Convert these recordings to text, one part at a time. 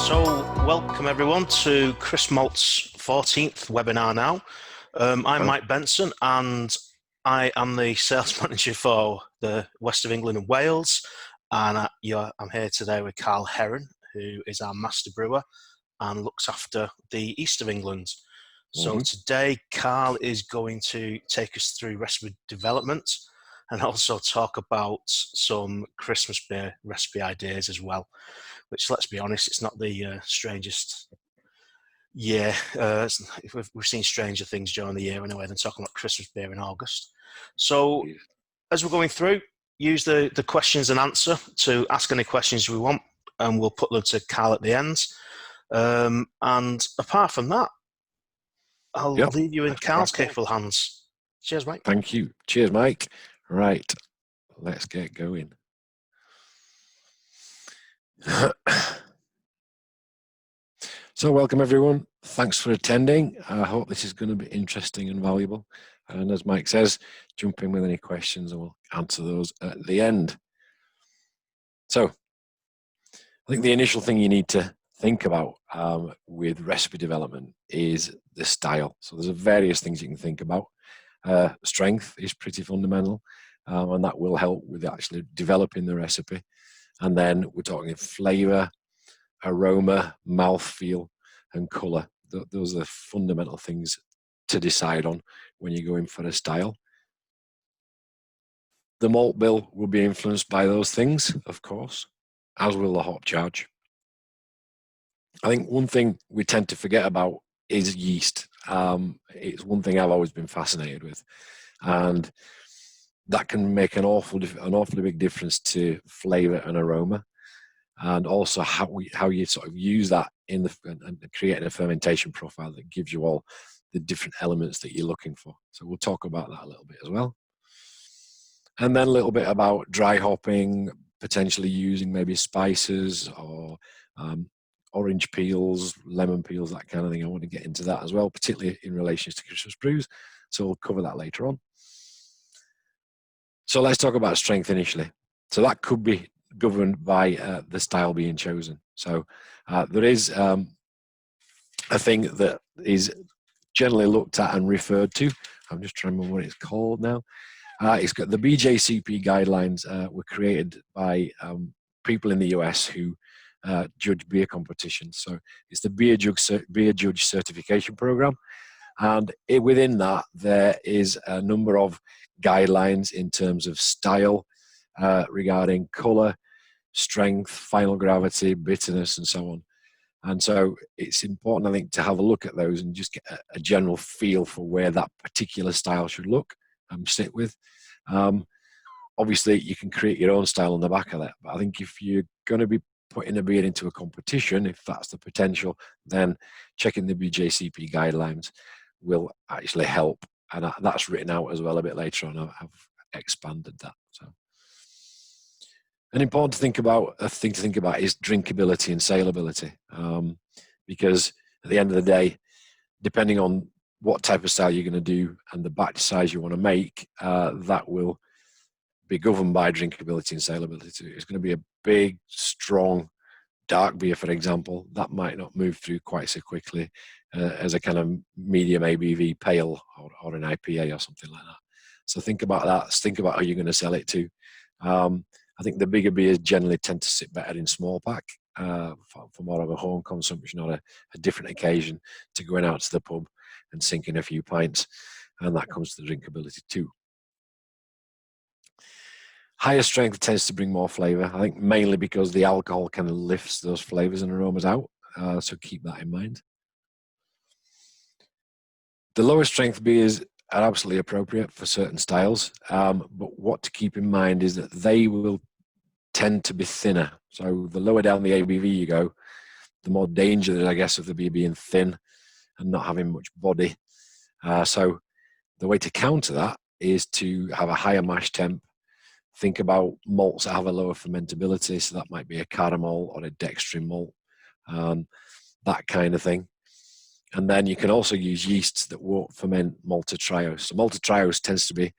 So, welcome everyone to Chris Malt's 14th webinar now. I'm Mike Benson and I am the sales manager for the West of England and Wales. And I'm here today with Carl Heron, who is our master brewer and looks after the East of England. So today, Carl is going to take us through recipe development and also talk about some Christmas beer recipe ideas as well, which, let's be honest, it's not the strangest year. We've seen stranger things during the year anyway than talking about Christmas beer in August. So as we're going through, use the questions and answer to ask any questions we want, and we'll put them to Carl at the end. And apart from that, I'll leave you in Carl's capable hands. Cheers, Mike. Thank you. Cheers, Mike. Right, let's get going. So welcome everyone. Thanks for attending. I hope this is going to be interesting and valuable. And as Mike says, jump in with any questions and we'll answer those at the end. So I think the initial thing you need to think about with recipe development is the style. So there's various things you can think about. Strength is pretty fundamental, and that will help with actually developing the recipe. And then we're talking flavor, aroma, mouthfeel, and color. Those are the fundamental things to decide on when you're going for a style. The malt bill will be influenced by those things, of course, as will the hop charge. I think one thing we tend to forget about is yeast. It's one thing I've always been fascinated with, and that can make an awfully big difference to flavor and aroma, and also how you sort of use that in and creating a fermentation profile that gives you all the different elements that you're looking for. So we'll talk about that a little bit as well, and then a little bit about dry hopping, potentially using maybe spices or orange peels, lemon peels, that kind of thing. I want to get into that as well, particularly in relation to Christmas brews. So we'll cover that later on. So let's talk about strength initially. So that could be governed by the style being chosen. So there is a thing that is generally looked at and referred to. I'm just trying to remember what it's called now. It's got the BJCP guidelines were created by people in the US who judge beer competitions. So it's the beer judge certification program, and within that there is a number of guidelines in terms of style, regarding color, strength, final gravity, bitterness, and so on. And so it's important, I think, to have a look at those and just get a general feel for where that particular style should look and sit with. Obviously you can create your own style on the back of that, but I think if you're going to be putting a beer into a competition, if that's the potential, then checking the BJCP guidelines will actually help. And that's written out as well a bit later on. I've expanded that. So an important thing to think about is drinkability and saleability, because at the end of the day, depending on what type of style you're going to do and the batch size you want to make, that will be governed by drinkability and saleability. It's going to be a big, strong, dark beer, for example, that might not move through quite so quickly as a kind of medium ABV pale or an IPA or something like that. So think about that. Think about how you're going to sell it to. I think the bigger beers generally tend to sit better in small pack for more of a home consumption or a different occasion to going out to the pub and sinking a few pints, and that comes to the drinkability too. Higher strength tends to bring more flavor, I think mainly because the alcohol kind of lifts those flavors and aromas out, so keep that in mind. The lower strength beers are absolutely appropriate for certain styles, but what to keep in mind is that they will tend to be thinner. So the lower down the ABV you go, the more danger there is, I guess, of the beer being thin and not having much body. So the way to counter that is to have a higher mash temp. Think about malts that have a lower fermentability, so that might be a caramel or a dextrin malt, that kind of thing. And then you can also use yeasts that won't ferment malted triose. So malted triose tends to be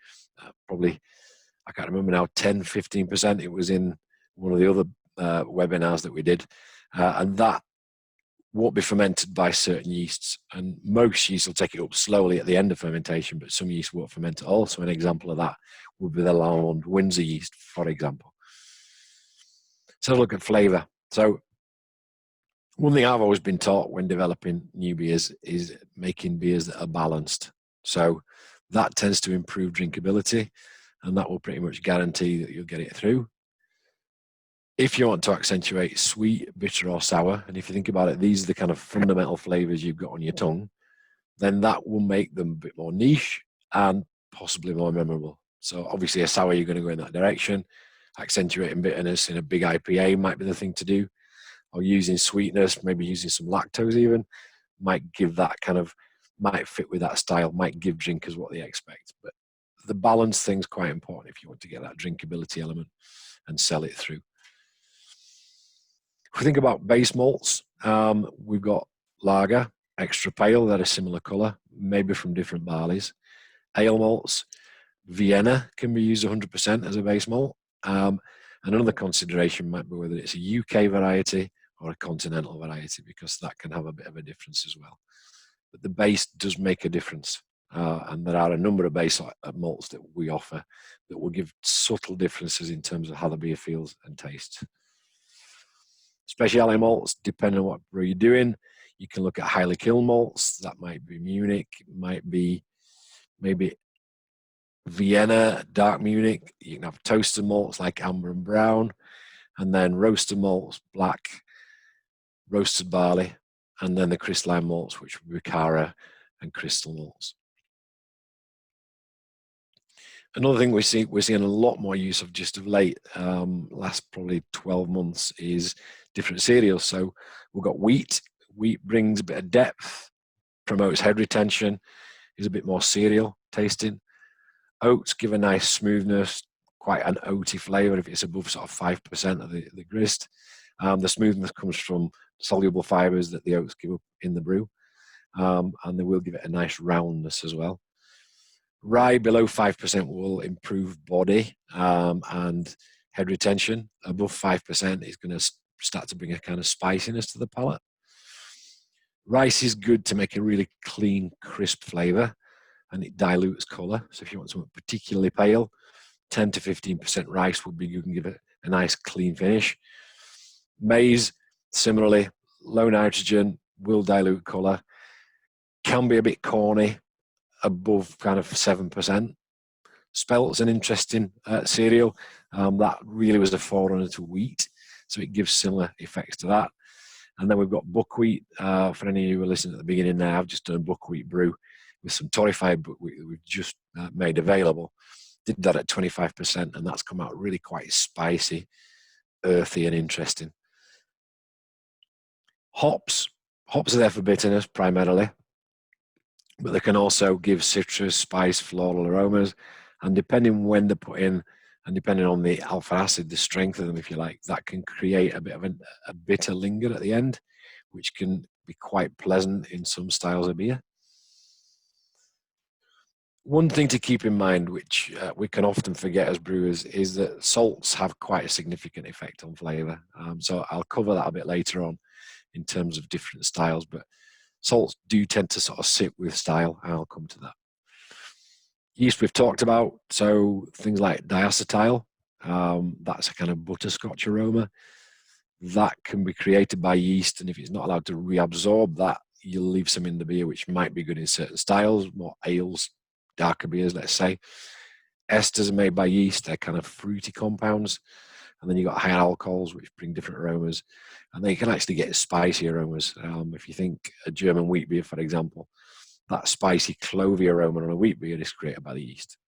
probably, I can't remember now, 10-15%. It was in one of the other webinars that we did, and that won't be fermented by certain yeasts, and most yeasts will take it up slowly at the end of fermentation, but some yeasts won't ferment at all. So an example of that would be the Lalande Windsor yeast, for example. So look at flavour. So one thing I've always been taught when developing new beers is making beers that are balanced. So that tends to improve drinkability, and that will pretty much guarantee that you'll get it through. If you want to accentuate sweet, bitter, or sour, and if you think about it, these are the kind of fundamental flavors you've got on your tongue, then that will make them a bit more niche and possibly more memorable. So obviously a sour, you're going to go in that direction. Accentuating bitterness in a big IPA might be the thing to do, or using sweetness, maybe using some lactose even, might give that kind of, might fit with that style, might give drinkers what they expect. But the balance thing's quite important if you want to get that drinkability element and sell it through. If we think about base malts, we've got lager, extra pale, that are similar colour, maybe from different barleys. Ale malts, Vienna can be used 100% as a base malt. And another consideration might be whether it's a UK variety or a continental variety, because that can have a bit of a difference as well. But the base does make a difference. And there are a number of base malts that we offer that will give subtle differences in terms of how the beer feels and tastes. Specialty malts, depending on what brew you're doing, you can look at highly kiln malts. That might be Munich, might be maybe Vienna, dark Munich. You can have toasted malts like amber and brown, and then roasted malts, black, roasted barley, and then the crystalline malts, which would be Cara and crystal malts. Another thing we're seeing a lot more use of just of late, last probably 12 months, is different cereals. So we've got wheat. Wheat brings a bit of depth, promotes head retention, is a bit more cereal tasting. Oats give a nice smoothness, quite an oaty flavour if it's above sort of 5% of the grist. The smoothness comes from soluble fibres that the oats give up in the brew, and they will give it a nice roundness as well. Rye below 5% will improve body and head retention. Above 5% is going to start to bring a kind of spiciness to the palate. Rice is good to make a really clean, crisp flavour, and it dilutes colour. So if you want something particularly pale, 10 to 15% rice would be good and give it a nice clean finish. Maize, similarly, low nitrogen, will dilute colour, can be a bit corny, above kind of 7%. Spelt's an interesting cereal. That really was a forerunner to wheat, so it gives similar effects to that. And then we've got buckwheat. For any of you who are listening at the beginning now, I've just done a buckwheat brew with some torrefied buckwheat that we've just made available. Did that at 25%, and that's come out really quite spicy, earthy, and interesting. Hops are there for bitterness primarily, but they can also give citrus, spice, floral aromas, and depending when they're put in, and depending on the alpha acid, the strength of them, if you like, that can create a bit of a bitter linger at the end, which can be quite pleasant in some styles of beer. One thing to keep in mind, which we can often forget as brewers, is that salts have quite a significant effect on flavour. So I'll cover that a bit later on in terms of different styles, but salts do tend to sort of sit with style, and I'll come to that. Yeast we've talked about, so things like diacetyl, that's a kind of butterscotch aroma. That can be created by yeast, and if it's not allowed to reabsorb that, you'll leave some in the beer, which might be good in certain styles, more ales, darker beers, let's say. Esters are made by yeast, they're kind of fruity compounds, and then you've got higher alcohols, which bring different aromas, and they can actually get spicy aromas. If you think a German wheat beer, for example, that spicy clovey aroma on a wheat beer is created by the yeast.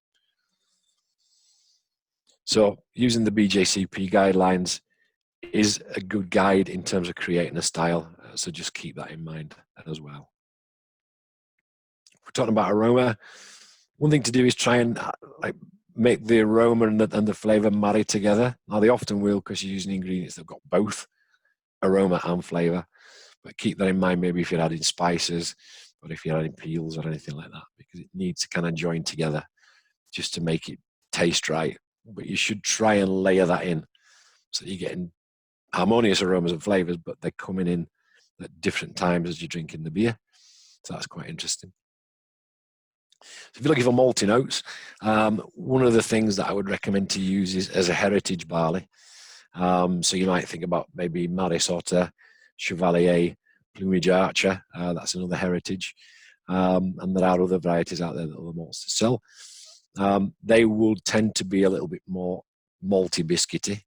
So using the BJCP guidelines is a good guide in terms of creating a style, so just keep that in mind as well. We're talking about aroma. One thing to do is try and make the aroma and the flavour marry together. Now they often will, because you're using ingredients that have got both aroma and flavour, but keep that in mind maybe if you're adding spices or if you're adding peels or anything like that, because it needs to kind of join together just to make it taste right. But you should try and layer that in so that you're getting harmonious aromas and flavours, but they're coming in at different times as you're drinking the beer. So that's quite interesting. So if you're looking for malty notes, one of the things that I would recommend to use is as a heritage barley. So you might think about maybe Maris Otter, Chevalier, Plumage Archer. That's another heritage. And there are other varieties out there that other malts to sell. They will tend to be a little bit more malty biscuity.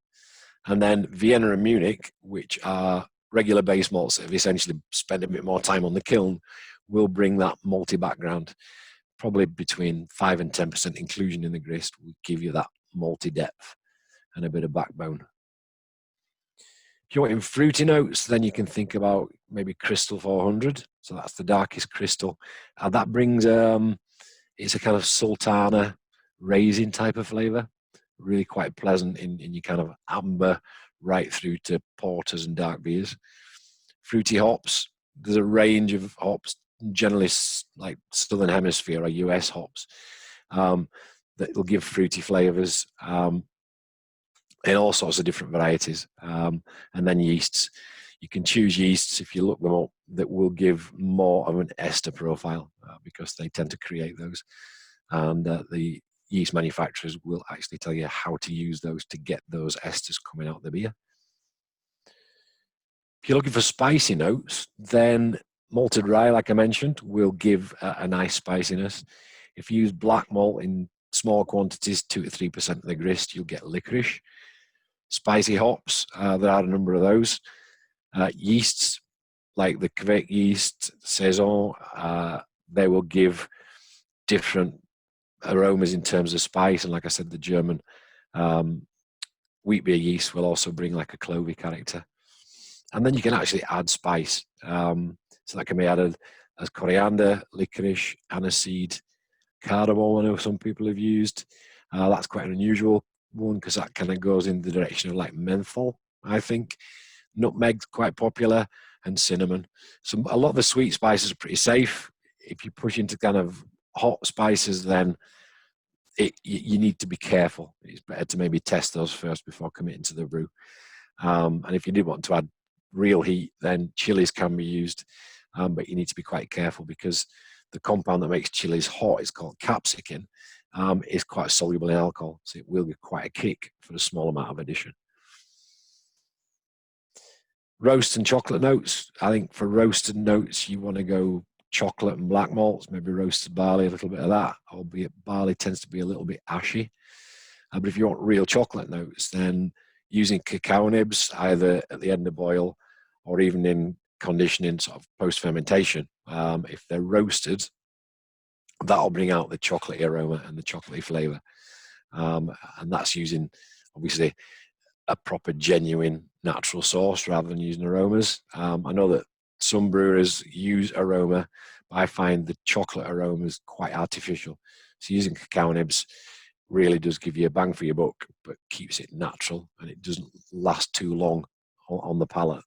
And then Vienna and Munich, which are regular base malts that have essentially spent a bit more time on the kiln, will bring that malty background. Probably between 5 and 10% inclusion in the grist will give you that malty depth and a bit of backbone. If you're wanting fruity notes, then you can think about maybe Crystal 400. So that's the darkest crystal. And that brings, it's a kind of sultana raisin type of flavor. Really quite pleasant in your kind of amber right through to porters and dark beers. Fruity hops, there's a range of hops, generally like Southern Hemisphere or US hops, that will give fruity flavors in all sorts of different varieties. And then yeasts. You can choose yeasts, if you look them up, that will give more of an ester profile because they tend to create those. And the yeast manufacturers will actually tell you how to use those to get those esters coming out of the beer. If you're looking for spicy notes, then malted rye, like I mentioned, will give a nice spiciness. If you use black malt in small quantities, 2 to 3% of the grist, you'll get licorice. Spicy hops, there are a number of those. Yeasts, like the Quebec yeast, Saison, they will give different aromas in terms of spice. And like I said, the German wheat beer yeast will also bring like a clovey character. And then you can actually add spice. So that can be added as coriander, licorice, aniseed, cardamom. I know some people have used. That's quite an unusual one because that kind of goes in the direction of like menthol, I think. Nutmeg's quite popular, and cinnamon. So a lot of the sweet spices are pretty safe. If you push into kind of hot spices, then you need to be careful. It's better to maybe test those first before committing to the brew. And if you did want to add real heat, then chilies can be used, but you need to be quite careful because the compound that makes chilies hot is called capsicum, is quite soluble in alcohol, so it will give quite a kick for a small amount of addition. Roast and chocolate notes. I think for roasted notes, you want to go chocolate and black malts, maybe roasted barley, a little bit of that, albeit barley tends to be a little bit ashy. But if you want real chocolate notes, then using cacao nibs, either at the end of boil or even in conditioning, sort of post-fermentation, if they're roasted, that'll bring out the chocolatey aroma and the chocolatey flavour. And that's using, obviously, a proper, genuine, natural source rather than using aromas. I know that some brewers use aroma, but I find the chocolate aroma is quite artificial. So using cacao nibs really does give you a bang for your buck, but keeps it natural and it doesn't last too long on the palate.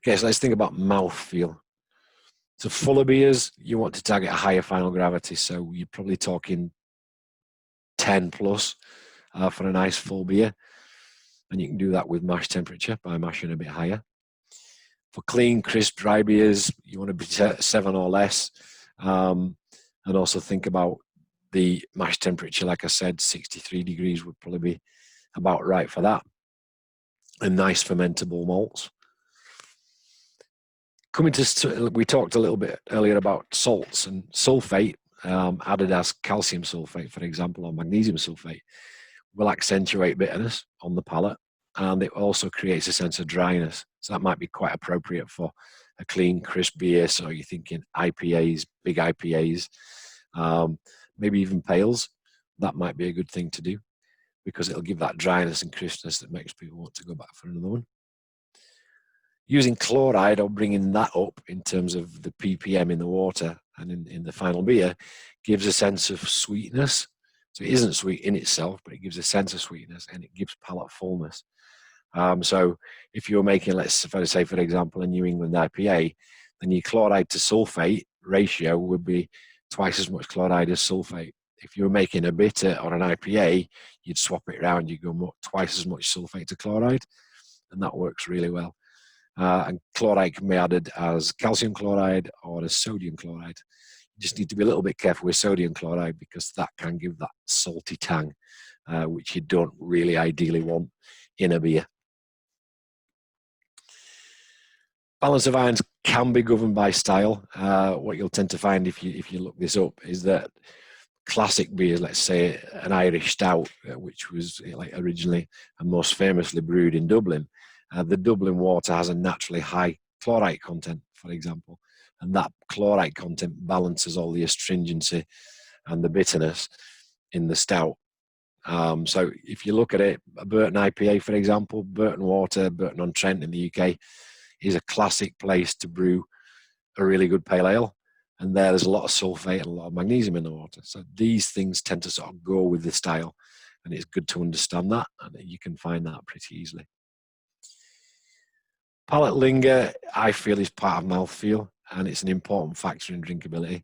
Okay, so let's think about mouthfeel. So fuller beers, you want to target a higher final gravity. So you're probably talking 10 plus for a nice full beer. And you can do that with mash temperature by mashing a bit higher. For clean, crisp, dry beers, you want to be 7 or less. And also think about the mash temperature. Like I said, 63 degrees would probably be about right for that. And nice fermentable malts. Coming to, we talked a little bit earlier about salts and sulfate, added as calcium sulfate, for example, or magnesium sulfate, will accentuate bitterness on the palate, and it also creates a sense of dryness. So that might be quite appropriate for a clean, crisp beer. So you're thinking IPAs, big IPAs, maybe even pales. That might be a good thing to do because it'll give that dryness and crispness that makes people want to go back for another one. Using chloride or bringing that up in terms of the ppm in the water and in the final beer gives a sense of sweetness. So it isn't sweet in itself, but it gives a sense of sweetness and it gives palate fullness. So if you're making, let's say, for example, a New England IPA, then your chloride to sulfate ratio would be twice as much chloride as sulfate. If you're making a bitter or an IPA, you'd swap it around. You go twice as much sulfate to chloride, and that works really well. And chloride can be added as calcium chloride or as sodium chloride. You just need to be a little bit careful with sodium chloride because that can give that salty tang, which you don't really ideally want in a beer. Balance of irons can be governed by style. What you'll tend to find if you look this up is that classic beers, let's say an Irish stout, which was like originally and most famously brewed in Dublin, the Dublin water has a naturally high chloride content, for example, and that chloride content balances all the astringency and the bitterness in the stout. So if you look at it, a Burton IPA, for example, Burton Water, Burton-on-Trent in the UK, is a classic place to brew a really good pale ale. And there's a lot of sulfate and a lot of magnesium in the water. So these things tend to sort of go with the style. And it's good to understand that. And you can find that pretty easily. Palate linger, I feel, is part of mouthfeel. And it's an important factor in drinkability.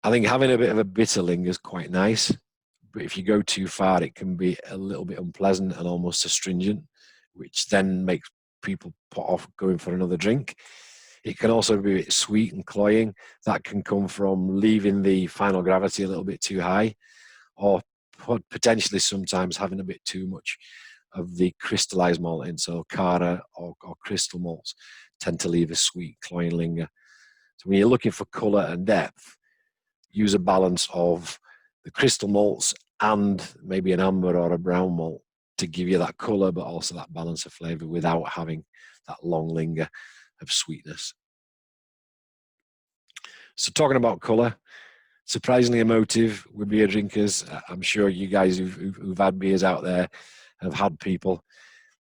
I think having a bit of a bitter linger is quite nice. But if you go too far, it can be a little bit unpleasant and almost astringent, which then makes people put off going for another drink. It can also be a bit sweet and cloying. That can come from leaving the final gravity a little bit too high, or potentially sometimes having a bit too much of the crystallized malt in. So Cara or crystal malts tend to leave a sweet, cloying linger. So when you're looking for colour and depth, use a balance of the crystal malts and maybe an amber or a brown malt to give you that colour, but also that balance of flavour without having that long linger of sweetness. So talking about colour, surprisingly emotive with beer drinkers. I'm sure you guys who've had beers out there have had people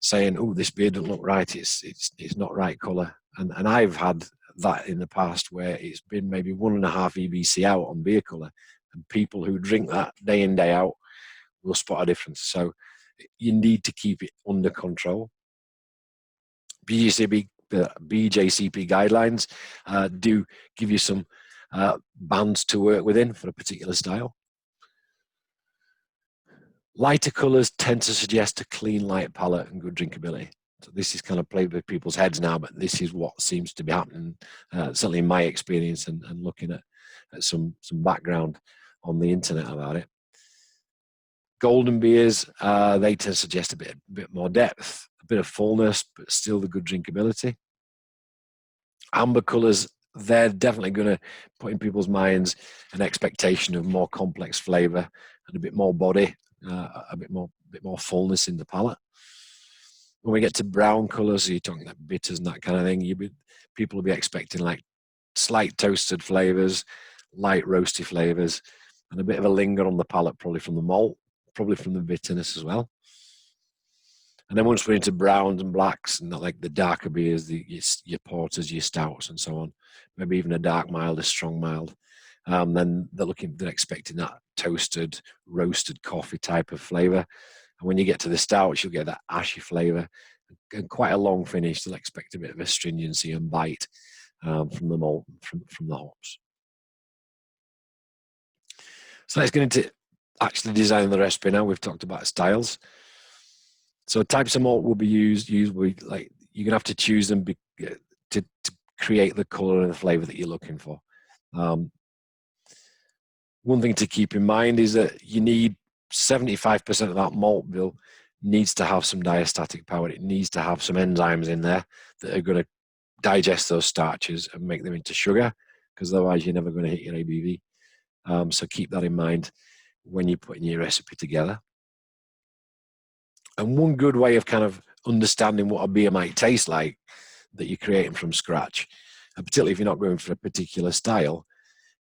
saying, "Oh, this beer doesn't look right. It's not right colour." And I've had that in the past where it's been maybe 1.5 EBC out on beer colour, and people who drink that day in day out will spot a difference. So you need to keep it under control. BJCP guidelines do give you some bands to work within for a particular style. Lighter colours tend to suggest a clean, light palate and good drinkability. So this is kind of played with people's heads now, but this is what seems to be happening, certainly in my experience and looking at some background on the internet about it. Golden beers, they tend to suggest a bit more depth, a bit of fullness, but still the good drinkability. Amber colours, they're definitely going to put in people's minds an expectation of more complex flavour and a bit more body, a bit more fullness in the palate. When we get to brown colours, so you're talking like bitters and that kind of thing, people will be expecting like slight toasted flavours, light roasty flavours, and a bit of a linger on the palate, probably from the malt, probably from the bitterness as well. And then once we're into browns and blacks and not like the darker beers, your porters, your stouts and so on, maybe even a dark mild, a strong mild, then they're expecting that toasted, roasted coffee type of flavour. And when you get to the stouts, you'll get that ashy flavour and quite a long finish. They'll expect a bit of astringency and bite from the malt, from the hops. So let's get into actually designing the recipe now. We've talked about styles. So types of malt will be used with, like, you're gonna have to choose them to create the colour and the flavour that you're looking for. One thing to keep in mind is that you need 75% of that malt bill needs to have some diastatic power. It needs to have some enzymes in there that are going to digest those starches and make them into sugar, because otherwise you're never going to hit your ABV. So keep that in mind when you're putting your recipe together. And one good way of kind of understanding what a beer might taste like that you're creating from scratch, and particularly if you're not going for a particular style,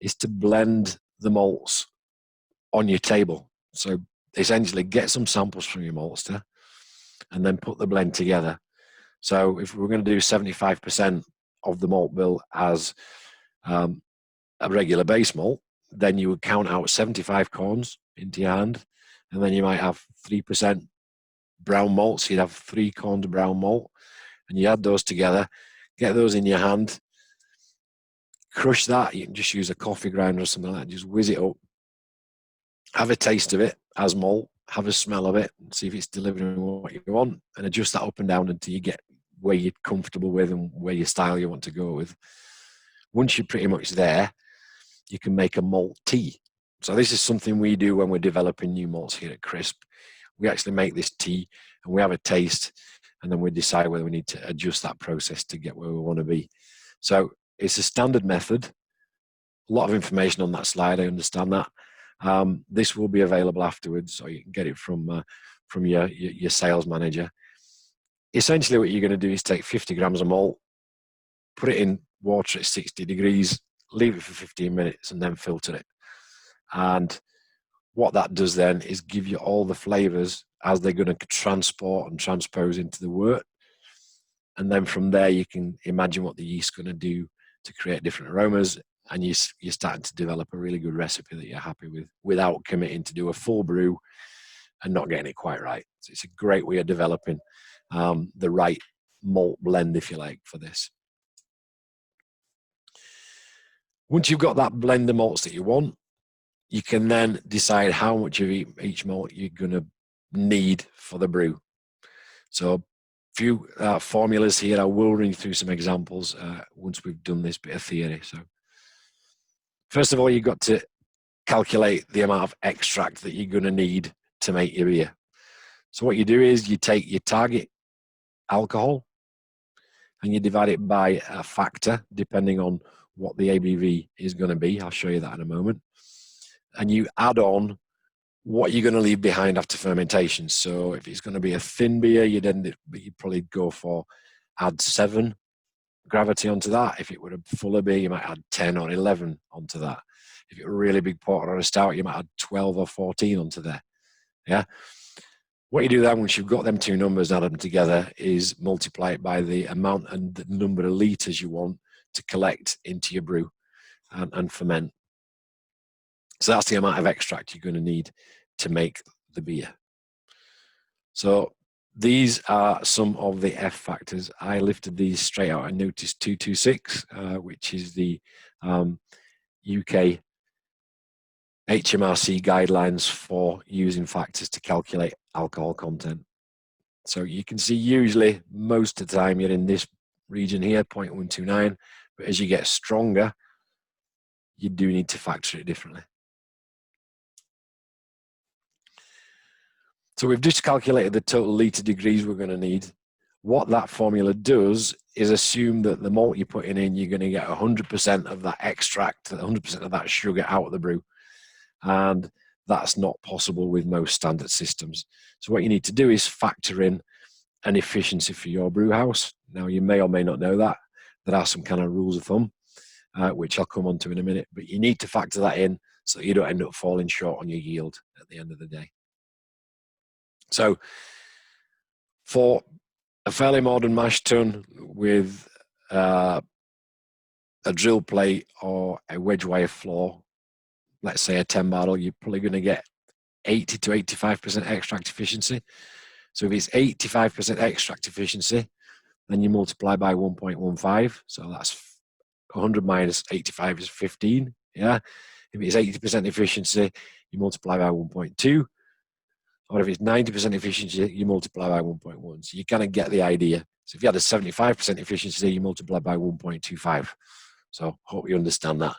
is to blend the malts on your table. So essentially get some samples from your maltster and then put the blend together. So if we're going to do 75% of the malt bill as a regular base malt, then you would count out 75 corns into your hand, and then you might have 3% brown malt. So you'd have 3 corns of brown malt, and you add those together, get those in your hand, crush that. You can just use a coffee grinder or something like that, just whiz it up, have a taste of it as malt, have a smell of it, and see if it's delivering what you want, and adjust that up and down until you get where you're comfortable with and where your style you want to go with. Once you're pretty much there, you can make a malt tea. So this is something we do when we're developing new malts here at Crisp. We actually make this tea and we have a taste, and then we decide whether we need to adjust that process to get where we want to be. So it's a standard method. A lot of information on that slide, I understand that. This will be available afterwards, so you can get it from your sales manager. Essentially what you're going to do is take 50 grams of malt, put it in water at 60 degrees, leave it for 15 minutes, and then filter it. And what that does then is give you all the flavors as they're going to transport and transpose into the wort. And then from there, you can imagine what the yeast is going to do to create different aromas. And you're starting to develop a really good recipe that you're happy with without committing to do a full brew and not getting it quite right. So it's a great way of developing the right malt blend, if you like, for this. Once you've got that blend of malts that you want, you can then decide how much of each malt you're going to need for the brew. So a few formulas here. I will run you through some examples once we've done this bit of theory. So first of all, you've got to calculate the amount of extract that you're going to need to make your beer. So what you do is you take your target alcohol and you divide it by a factor depending on what the ABV is going to be. I'll show you that in a moment. And you add on what you're going to leave behind after fermentation. So if it's going to be a thin beer, you'd probably go for add 7 gravity onto that. If it were a fuller beer, you might add 10 or 11 onto that. If it were a really big porter or a stout, you might add 12 or 14 onto there. Yeah. What you do then, once you've got them two numbers and add them together, is multiply it by the amount and the number of litres you want to collect into your brew and ferment. So that's the amount of extract you're going to need to make the beer. So these are some of the F factors. I lifted these straight out. I noticed 226, which is the UK HMRC guidelines for using factors to calculate alcohol content. So you can see usually most of the time you're in this region here, 0.129, but as you get stronger, you do need to factor it differently. So we've just calculated the total litre degrees we're going to need. What that formula does is assume that the malt you're putting in, you're going to get 100% of that extract, 100% of that sugar out of the brew. And that's not possible with most standard systems. So what you need to do is factor in an efficiency for your brew house. Now, you may or may not know that. There are some kind of rules of thumb, which I'll come on to in a minute. But you need to factor that in so that you don't end up falling short on your yield at the end of the day. So for a fairly modern mash tun with a drill plate or a wedge wire floor, let's say a 10 barrel, you're probably going to get 80 to 85% extract efficiency. So if it's 85% extract efficiency, then you multiply by 1.15. So that's 100 minus 85 is 15. Yeah. If it's 80% efficiency, you multiply by 1.2. Or if it's 90% efficiency, you multiply by 1.1. So you kind of get the idea. So if you had a 75% efficiency, you multiply by 1.25. So hope you understand that.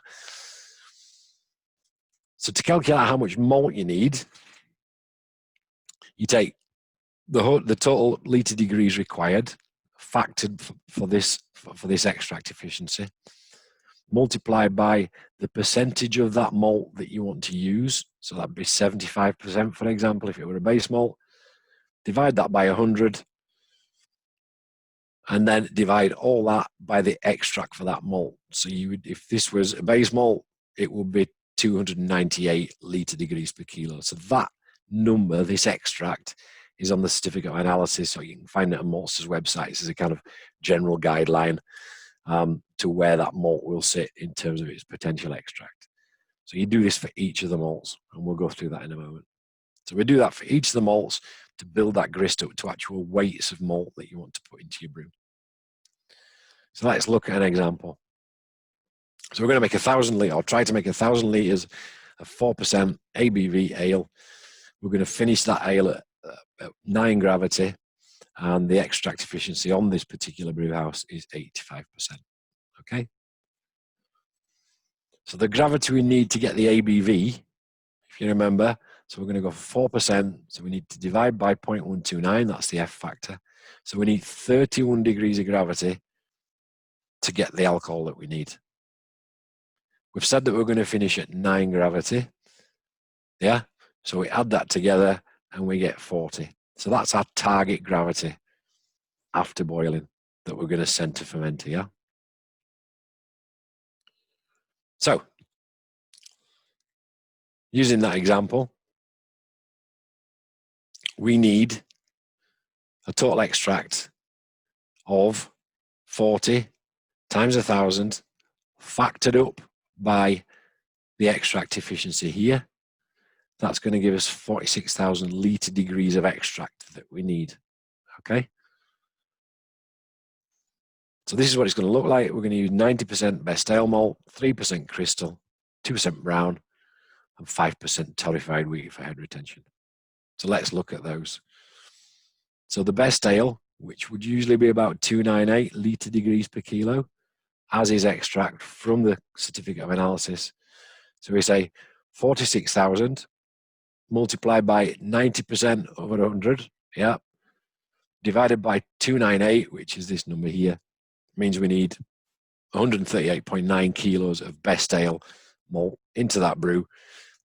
So to calculate how much malt you need, you take the total litre degrees required, factored for this extract efficiency, multiplied by the percentage of that malt that you want to use. So that'd be 75%, for example, if it were a base malt. Divide that by 100, and then divide all that by the extract for that malt. So you would, if this was a base malt, it would be 298 litre degrees per kilo. So that number, this extract, is on the certificate of analysis, so you can find it on Maltster's website. This is a kind of general guideline to where that malt will sit in terms of its potential extract. So you do this for each of the malts, and we'll go through that in a moment. So we do that for each of the malts to build that grist up to actual weights of malt that you want to put into your brew. So let's look at an example. So we're going to make 1,000 litres, or try to make 1,000 litres of 4% ABV ale. We're going to finish that ale at 9 gravity, and the extract efficiency on this particular brew house is 85%. Okay. So the gravity we need to get the ABV, if you remember, so we're going to go for 4%. So we need to divide by 0.129. That's the F factor. So we need 31 degrees of gravity to get the alcohol that we need. We've said that we're going to finish at 9 gravity. Yeah. So we add that together and we get 40. So that's our target gravity after boiling that we're going to send to fermenter. Yeah. So using that example, we need a total extract of 40 times 1,000 factored up by the extract efficiency here. That's going to give us 46,000 litre degrees of extract that we need. Okay. So this is what it's going to look like. We're going to use 90% best ale malt, 3% crystal, 2% brown, and 5% torrefied wheat for head retention. So let's look at those. So the best ale, which would usually be about 298 litre degrees per kilo, as is extract from the certificate of analysis. So we say 46,000 multiplied by 90% over 100, yeah, divided by 298, which is this number here, means we need 138.9 kilos of best ale malt into that brew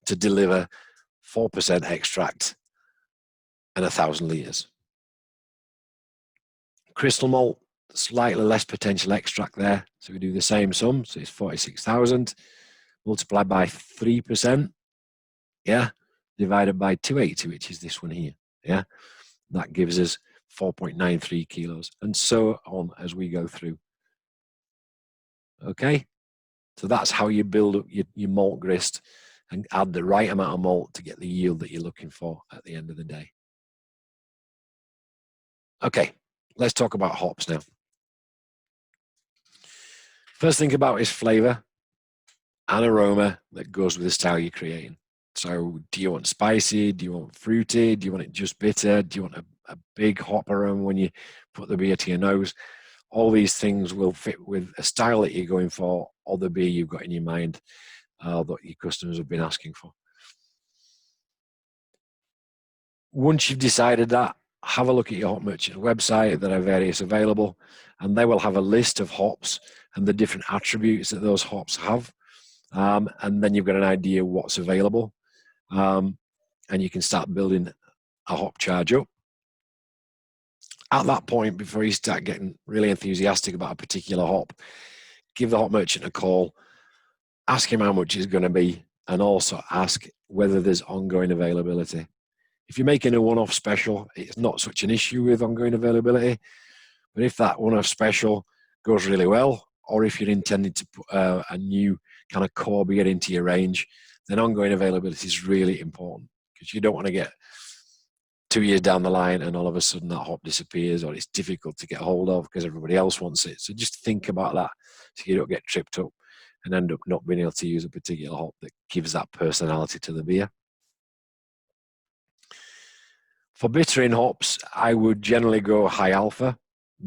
to deliver 4% extract and 1,000 litres. Crystal malt, slightly less potential extract there. So we do the same sum. So it's 46,000 multiplied by 3%. Yeah. Divided by 280, which is this one here. Yeah. That gives us 4.93 kilos and so on as we go through. Okay. So that's how you build up your malt grist and add the right amount of malt to get the yield that you're looking for at the end of the day. Okay. Let's talk about hops now. First thing about is flavor and aroma that goes with the style you're creating. So do you want spicy? Do you want fruity? Do you want it just bitter? Do you want a big hop aroma when you put the beer to your nose? All these things will fit with a style that you're going for or the beer you've got in your mind that your customers have been asking for. Once you've decided that, have a look at your hop merchant website. There are various available, and they will have a list of hops and the different attributes that those hops have. And then you've got an idea what's available. And you can start building a hop charge up. At that point, before you start getting really enthusiastic about a particular hop, give the hop merchant a call, ask him how much it's going to be, and also ask whether there's ongoing availability. If you're making a one-off special, it's not such an issue with ongoing availability. But if that one-off special goes really well, or if you're intending to put a new kind of core beer into your range, then ongoing availability is really important because you don't want to get 2 years down the line and all of a sudden that hop disappears or it's difficult to get hold of because everybody else wants it. So just think about that so you don't get tripped up and end up not being able to use a particular hop that gives that personality to the beer. For bittering hops, I would generally go high alpha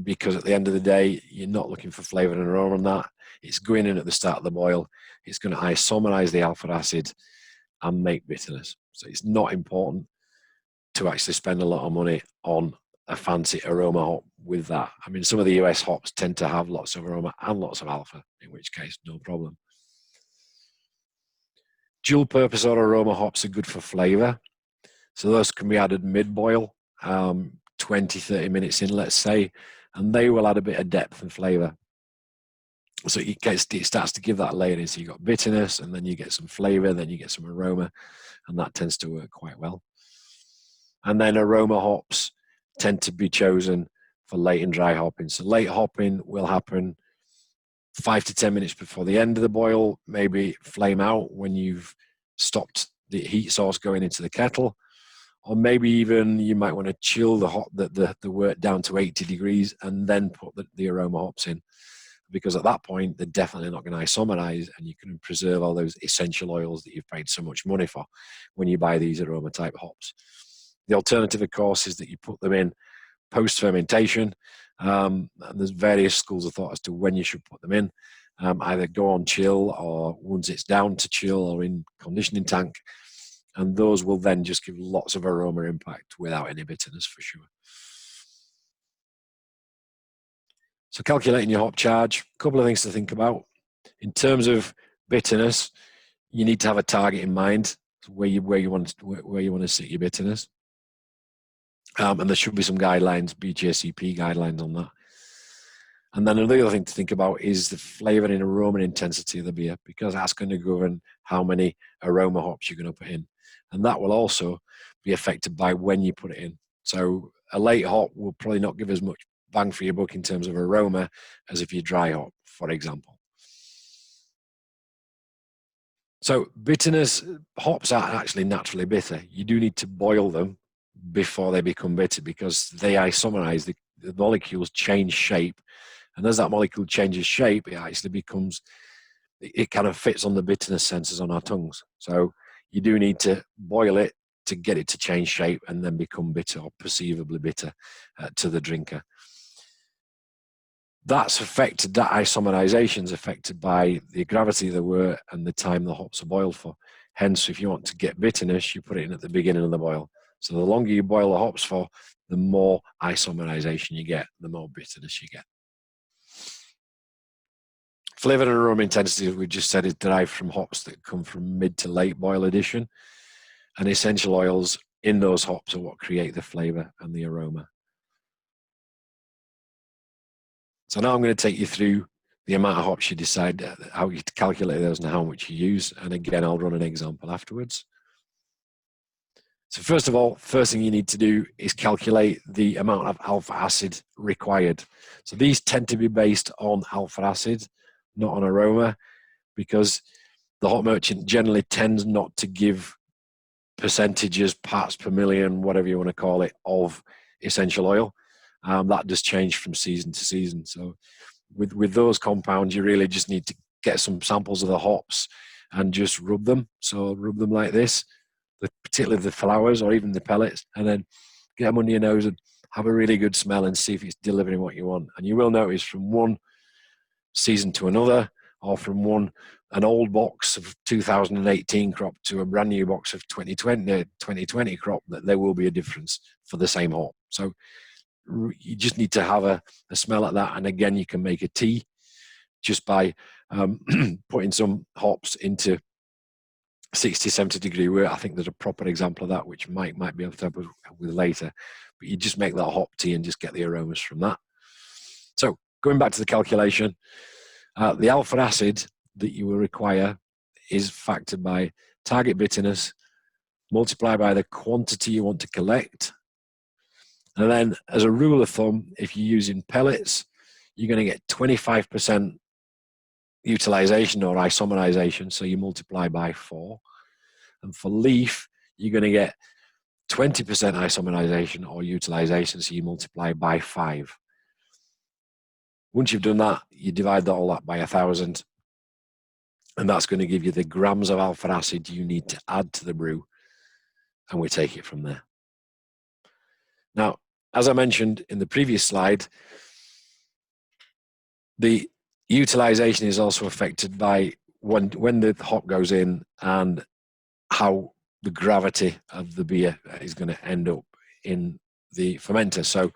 because at the end of the day, you're not looking for flavour and aroma on that. It's going in at the start of the boil. It's going to isomerize the alpha acid and make bitterness. So it's not important to actually spend a lot of money on a fancy aroma hop with that. I mean, some of the US hops tend to have lots of aroma and lots of alpha, in which case, no problem. Dual purpose or aroma hops are good for flavour. So those can be added mid-boil, 20, 30 minutes in, let's say, and they will add a bit of depth and flavour. So it starts to give that layering. So you've got bitterness, and then you get some flavour, then you get some aroma, and that tends to work quite well. And then aroma hops tend to be chosen for late and dry hopping. So late hopping will happen 5 to 10 minutes before the end of the boil, maybe flame out when you've stopped the heat source going into the kettle. Or maybe even you might want to chill the wort down to 80 degrees and then put the aroma hops in. Because at that point, they're definitely not going to isomerize and you can preserve all those essential oils that you've paid so much money for when you buy these aroma type hops. The alternative, of course, is that you put them in post-fermentation. And there's various schools of thought as to when you should put them in. Either go on chill, or once it's down to chill, or in conditioning tank. And those will then just give lots of aroma impact without any bitterness, for sure. So calculating your hop charge, a couple of things to think about. In terms of bitterness, you need to have a target in mind where you want to sit your bitterness. And there should be some guidelines, BJCP guidelines on that. And then another thing to think about is the flavour and aroma intensity of the beer, because that's going to govern how many aroma hops you're going to put in. And that will also be affected by when you put it in. So a late hop will probably not give as much bang for your buck in terms of aroma as if you dry hop, for example. So bitterness, hops are actually naturally bitter. You do need to boil them before they become bitter, because they isomerize, the molecules change shape. And as that molecule changes shape, it actually becomes, it kind of fits on the bitterness sensors on our tongues. So you do need to boil it to get it to change shape and then become bitter, or perceivably bitter to the drinker. That's affected, that isomerization is affected by the gravity of the wort and the time the hops are boiled for. Hence, if you want to get bitterness, you put it in at the beginning of the boil. So the longer you boil the hops for, the more isomerization you get, the more bitterness you get. Flavour and aroma intensity, as we just said, is derived from hops that come from mid to late boil addition. And essential oils in those hops are what create the flavour and the aroma. So now I'm going to take you through the amount of hops you decide, how you calculate those and how much you use. And again, I'll run an example afterwards. So first of all, first thing you need to do is calculate the amount of alpha acid required. So these tend to be based on alpha acid, not on aroma, because the hop merchant generally tends not to give percentages, parts per million, whatever you want to call it, of essential oil. That does change from season to season. So with those compounds, you really just need to get some samples of the hops and just rub them. So rub them like this, particularly the flowers or even the pellets, and then get them under your nose and have a really good smell and see if it's delivering what you want. And you will notice from one season to another, or from an old box of 2018 crop to a brand new box of 2020 crop, that there will be a difference for the same hop. So you just need to have a smell at that. And again, you can make a tea just by putting some hops into 60, 70 degree wort. I think there's a proper example of that, which Mike might be able to help with later. But you just make that hop tea and just get the aromas from that. So going back to the calculation, the alpha acid that you will require is factored by target bitterness, multiplied by the quantity you want to collect. And then as a rule of thumb, if you're using pellets, you're going to get 25% utilization or isomerization, so you multiply by 4. And for leaf, you're going to get 20% isomerization or utilization, so you multiply by 5. Once you've done that, you divide all that by 1,000, and that's going to give you the grams of alpha acid you need to add to the brew, and we take it from there. Now, as I mentioned in the previous slide, the utilization is also affected by when the hop goes in and how the gravity of the beer is going to end up in the fermenter. So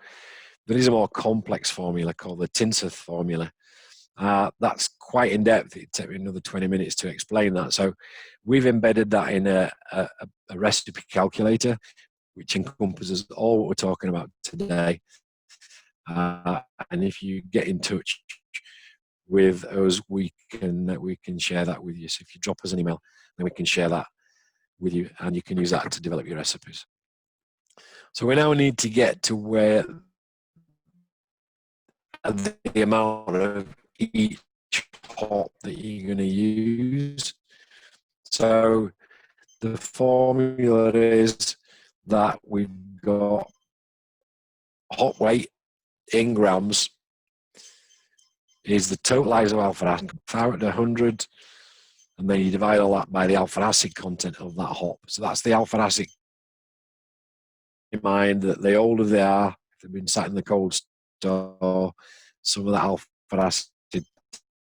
there is a more complex formula called the Tinseth formula. That's quite in depth. It'd take me another 20 minutes to explain that. So we've embedded that in a recipe calculator, which encompasses all what we're talking about today. And if you get in touch with us, we can share that with you. So if you drop us an email, then we can share that with you, and you can use that to develop your recipes. So we now need to get to where the amount of each hop that you're going to use. So the formula is that we've got hop weight in grams is the total alpha acid, fire at 100, and then you divide all that by the alpha acid content of that hop. So that's the alpha acid. In mind that the older they are, they've been sat in the cold store, some of the alpha acid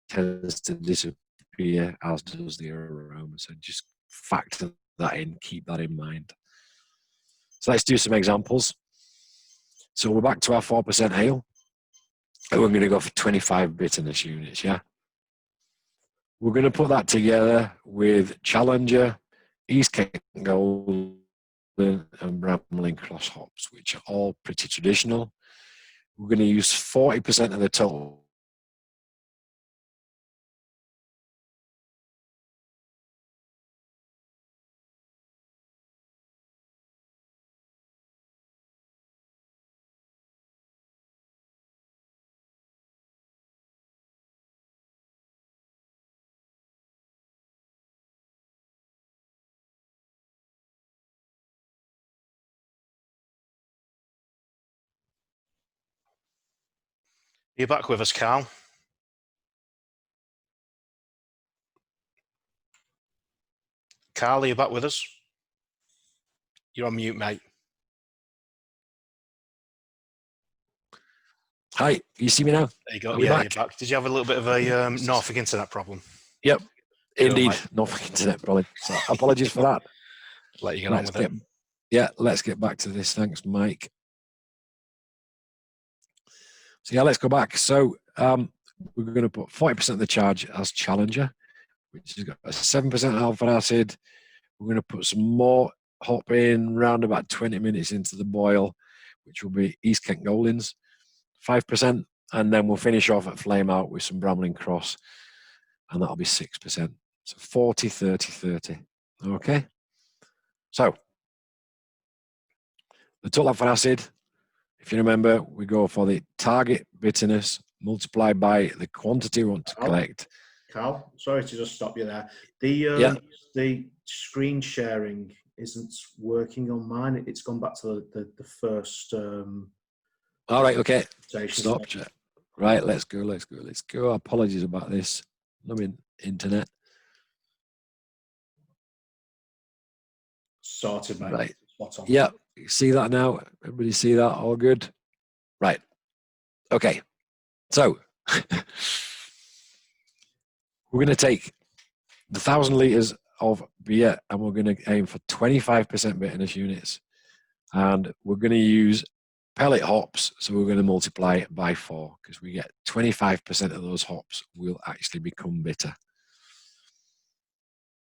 tends to disappear, as does the aroma. So just factor that in, keep that in mind. So let's do some examples. So we're back to our 4% ale. And we're going to go for 25 bitterness units, yeah? We're going to put that together with Challenger, East Kent Golden, and Bramling Cross hops, which are all pretty traditional. We're going to use 40% of the total. You're back with us, Carl. Carl, are you back with us? You're on mute, mate. Hi, you see me now? There you go. Are we Yeah, back? you're back. Did you have a little bit of a Norfolk internet problem? Yep, indeed. Mate. Norfolk internet problem. So apologies for that. Let you get on with it. Yeah, let's get back to this. Thanks, Mike. So yeah, let's go back. So we're going to put 40% of the charge as Challenger, which has got a 7% alpha acid. We're going to put some more hop in around about 20 minutes into the boil, which will be East Kent Goldings, 5%. And then we'll finish off at flame out with some Bramling Cross, and that'll be 6%. So 40, 30, 30. Okay. So the total alpha acid, if you remember, we go for the target bitterness multiplied by the quantity we want to collect. Carl, sorry to just stop you there. The screen sharing isn't working on mine. It's gone back to the first. All right, okay. Stop. Right, let's go. Apologies about this. I mean, internet. Sorted, mate. Right. Spot on. Yeah, see that now? Everybody see that? All good? Right. Okay. So we're going to take the 1,000 litres of beer and we're going to aim for 25% bitterness units. And we're going to use pellet hops, so we're going to multiply it by 4 because we get 25% of those hops will actually become bitter.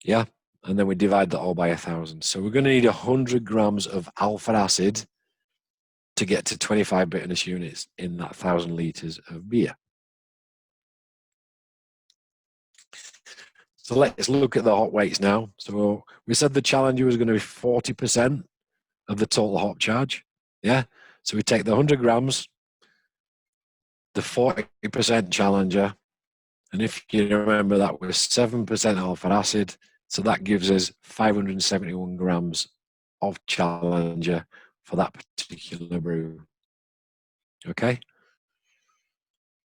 Yeah, and then we divide that all by 1,000. So we're going to need 100 grams of alpha acid to get to 25 bitterness units in that 1,000 litres of beer. So let's look at the hop weights now. So we said the Challenger was going to be 40% of the total hop charge. Yeah. So we take the 100 grams, the 40% Challenger, and if you remember, that was 7% alpha acid. So that gives us 571 grams of Challenger for that particular brew. Okay.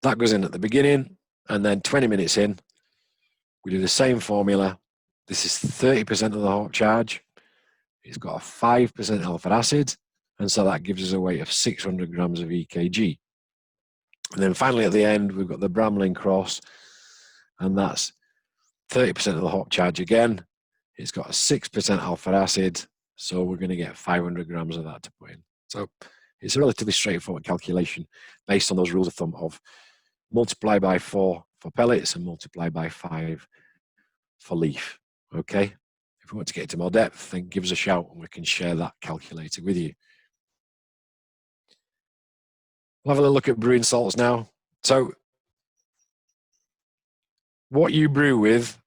That goes in at the beginning, and then 20 minutes in, we do the same formula. This is 30% of the hop charge. It's got a 5% alpha acid, and so that gives us a weight of 600 grams of EKG. And then finally at the end, we've got the Bramling Cross, and that's 30% of the hop charge again. It's got a 6% alpha acid, so we're going to get 500 grams of that to put in. So it's a relatively straightforward calculation based on those rules of thumb of multiply by 4 for pellets and multiply by 5 for leaf. Okay. If we want to get into more depth, then give us a shout and we can share that calculator with you. We'll have a look at brewing salts now. So what you brew with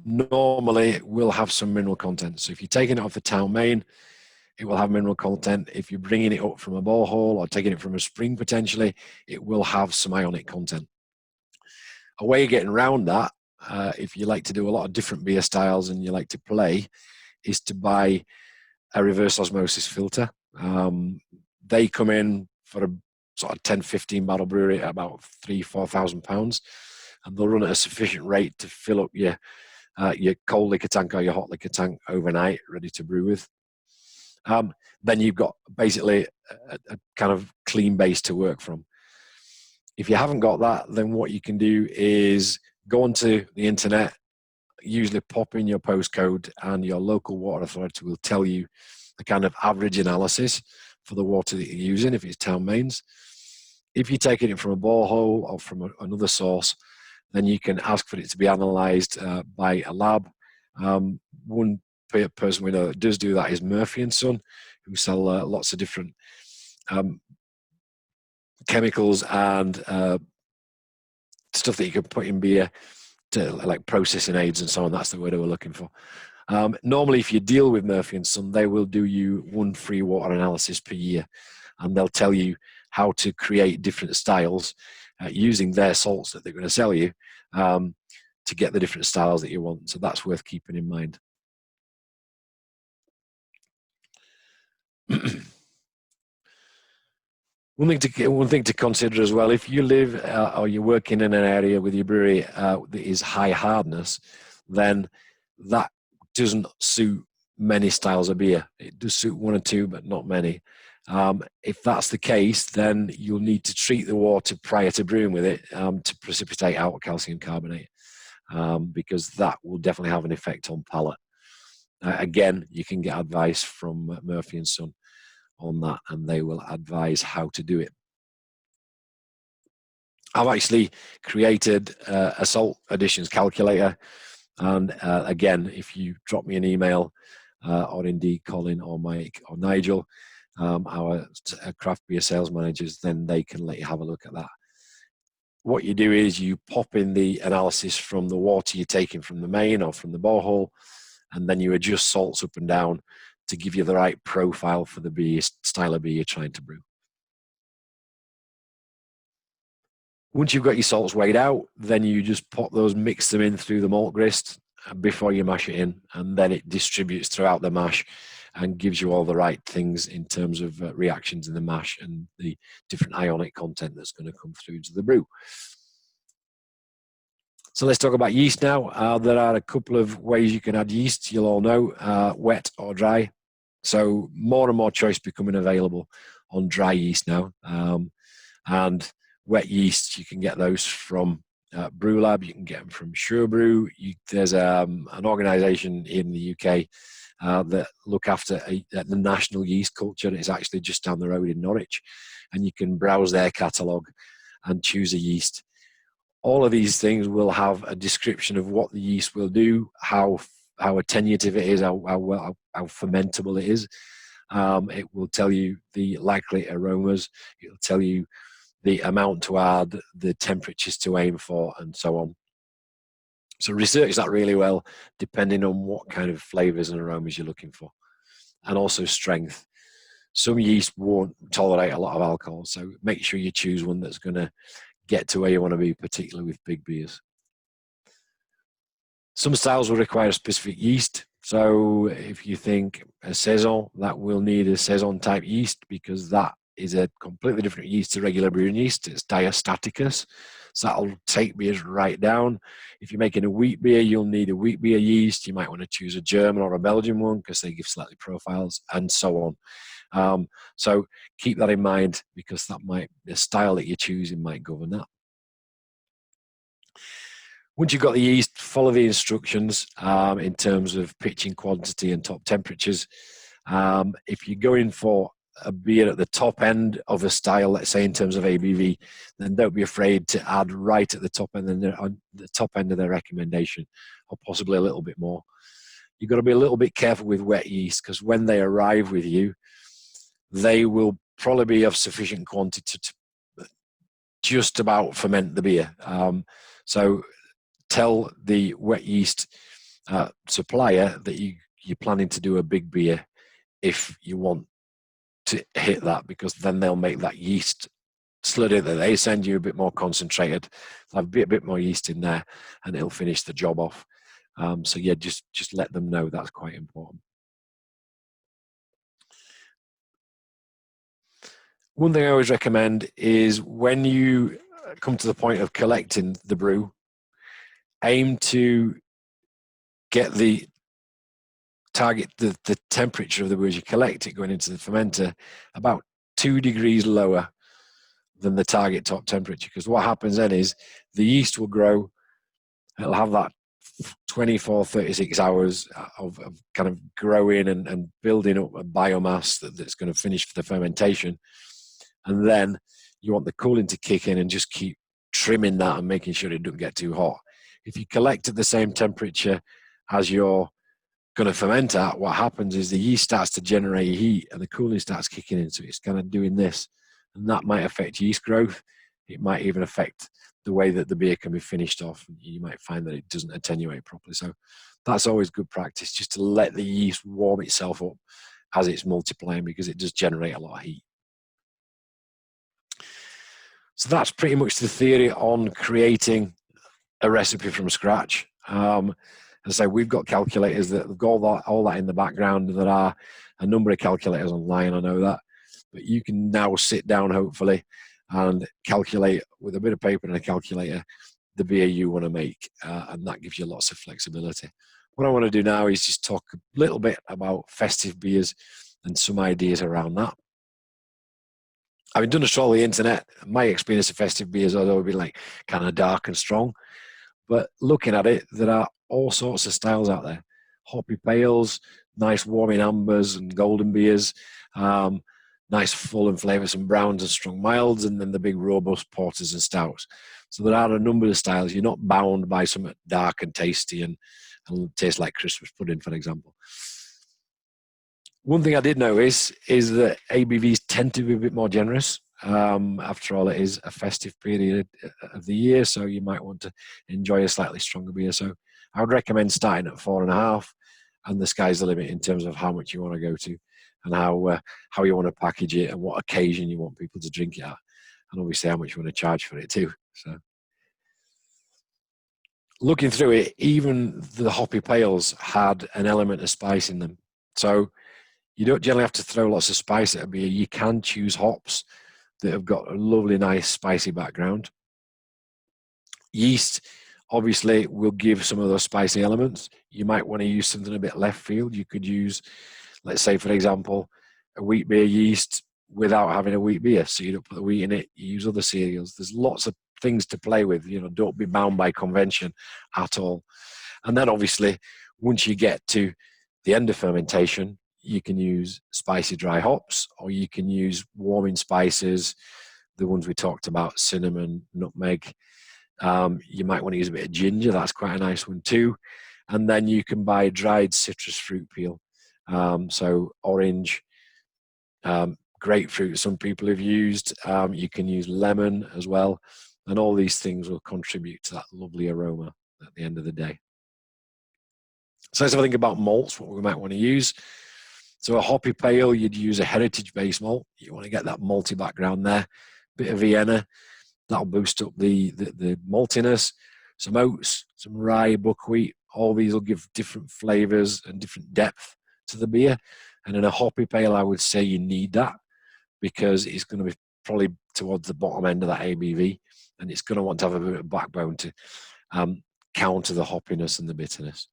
normally will have some mineral content. So if you're taking it off the town main, it will have mineral content. If you're bringing it up from a borehole or taking it from a spring potentially, it will have some ionic content. A way of getting around that, if you like to do a lot of different beer styles and you like to play, is to buy a reverse osmosis filter. They come in for a sort of 10-15 barrel brewery at about £3,000-4,000, and they'll run at a sufficient rate to fill up your cold liquor tank or your hot liquor tank overnight, ready to brew with. Then you've got basically a kind of clean base to work from. If you haven't got that, then what you can do is go onto the internet, usually pop in your postcode, and your local water authority will tell you the kind of average analysis for the water that you're using, if it's town mains. If you're taking it from a borehole or from another source, then you can ask for it to be analysed by a lab. One person we know that does do that is Murphy and Son, who sell lots of different chemicals and stuff that you can put in beer, to like processing aids and so on. That's the word they were looking for. Normally, if you deal with Murphy and Son, they will do you one free water analysis per year, and they'll tell you how to create different styles using their salts that they're going to sell you to get the different styles that you want. So that's worth keeping in mind. One thing to consider as well, if you live or you're working in an area with your brewery that is high hardness, then that doesn't suit many styles of beer. It does suit one or two, but not many. If that's the case, then you'll need to treat the water prior to brewing with it to precipitate out calcium carbonate, because that will definitely have an effect on palate. Again, you can get advice from Murphy and Son on that, and they will advise how to do it. I've actually created a salt additions calculator, and again, if you drop me an email or indeed Colin or Mike or Nigel, our craft beer sales managers, then they can let you have a look at that. What you do is you pop in the analysis from the water you're taking from the main or from the borehole, and then you adjust salts up and down to give you the right profile for the beer style of beer you're trying to brew. Once you've got your salts weighed out, then you just pop those, mix them in through the malt grist before you mash it in, and then it distributes throughout the mash and gives you all the right things in terms of reactions in the mash and the different ionic content that's going to come through into the brew. So let's talk about yeast now. There are a couple of ways you can add yeast. You'll all know, wet or dry. So more and more choice becoming available on dry yeast now. And wet yeast, you can get those from Brew Lab. You can get them from Sure Brew. There's an organisation in the UK that look after the national yeast culture. It's actually just down the road in Norwich. And you can browse their catalogue and choose a yeast. All of these things will have a description of what the yeast will do, how attenuative it is, how fermentable it is. It will tell you the likely aromas. It will tell you the amount to add, the temperatures to aim for, and so on. So research that really well, depending on what kind of flavors and aromas you're looking for, and also strength. Some yeast won't tolerate a lot of alcohol, so make sure you choose one that's going to get to where you want to be, particularly with big beers. Some styles will require a specific yeast. So if you think a saison, that will need a saison type yeast, because that is a completely different yeast to regular brewing yeast. It's diastaticus. So that'll take beers right down. If you're making a wheat beer, you'll need a wheat beer yeast. You might want to choose a German or a Belgian one because they give slightly profiles, and so on. So keep that in mind, because the style that you're choosing might govern that. Once you've got the yeast, follow the instructions in terms of pitching quantity and top temperatures. If you're going for a beer at the top end of a style, let's say in terms of ABV, then don't be afraid to add right at the top end, on the top end of their recommendation, or possibly a little bit more. You've got to be a little bit careful with wet yeast, because when they arrive with you, they will probably be of sufficient quantity to just about ferment the beer. So tell the wet yeast supplier that you're planning to do a big beer if you want to hit that, because then they'll make that yeast slurry that they send you a bit more concentrated, have a bit more yeast in there, and it'll finish the job off. So yeah, just let them know. That's quite important. One thing I always recommend is when you come to the point of collecting the brew, aim to get the target the temperature of the brew as you collect it going into the fermenter about 2 degrees lower than the target top temperature, because what happens then is the yeast will grow. It'll have that 24, 36 hours of kind of growing and building up a biomass that's going to finish the fermentation. And then you want the cooling to kick in and just keep trimming that and making sure it doesn't get too hot. If you collect at the same temperature as you're going to ferment at, what happens is the yeast starts to generate heat and the cooling starts kicking in. So it's kind of doing this, and that might affect yeast growth. It might even affect the way that the beer can be finished off. You might find that it doesn't attenuate properly. So that's always good practice, just to let the yeast warm itself up as it's multiplying, because it does generate a lot of heat. So that's pretty much the theory on creating a recipe from scratch. As I say, we've got calculators that have got all that in the background. There are a number of calculators online, I know that. But you can now sit down, hopefully, and calculate with a bit of paper and a calculator the beer you want to make. And that gives you lots of flexibility. What I want to do now is just talk a little bit about festive beers and some ideas around that. Having done a stroll on the internet, my experience of festive beers has always been like kind of dark and strong. But looking at it, there are all sorts of styles out there. Hoppy pales, nice warming ambers and golden beers, nice full and flavoursome browns and strong milds, and then the big robust porters and stouts. So there are a number of styles. You're not bound by something dark and tasty and taste like Christmas pudding, for example. One thing I did notice is that ABVs tend to be a bit more generous. After all, it is a festive period of the year, so you might want to enjoy a slightly stronger beer. So I would recommend starting at 4.5, and the sky's the limit in terms of how much you want to go to and how you want to package it and what occasion you want people to drink it at, and obviously how much you want to charge for it too. So looking through it, even the hoppy pales had an element of spice in them. So you don't generally have to throw lots of spice at a beer. You can choose hops that have got a lovely, nice, spicy background. Yeast, obviously, will give some of those spicy elements. You might want to use something a bit left field. You could use, let's say, for example, a wheat beer yeast without having a wheat beer. So you don't put the wheat in it, you use other cereals. There's lots of things to play with. You know, don't be bound by convention at all. And then, obviously, once you get to the end of fermentation, you can use spicy dry hops, or you can use warming spices, the ones we talked about, cinnamon, nutmeg. You might want to use a bit of ginger. That's quite a nice one too. And then you can buy dried citrus fruit peel. So orange, grapefruit, some people have used. You can use lemon as well. And all these things will contribute to that lovely aroma at the end of the day. So let's have a think about malts, what we might want to use. So a hoppy pale, you'd use a heritage-based malt. You want to get that malty background there. Bit of Vienna, that'll boost up the maltiness. Some oats, some rye, buckwheat. All these will give different flavors and different depth to the beer. And in a hoppy pale, I would say you need that, because it's going to be probably towards the bottom end of that ABV, and it's going to want to have a bit of backbone to counter the hoppiness and the bitterness.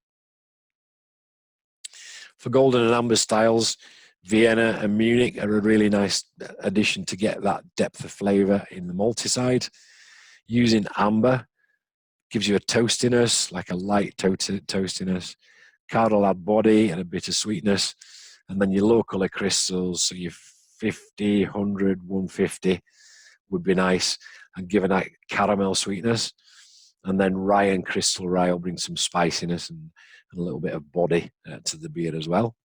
For golden and amber styles, Vienna and Munich are a really nice addition to get that depth of flavor in the malty side. Using amber gives you a toastiness, like a light toastiness. Card will add body and a bit of sweetness. And then your low color crystals, so your 50, 100, 150 would be nice and give a nice caramel sweetness. And then rye and crystal rye will bring some spiciness and a little bit of body to the beer as well.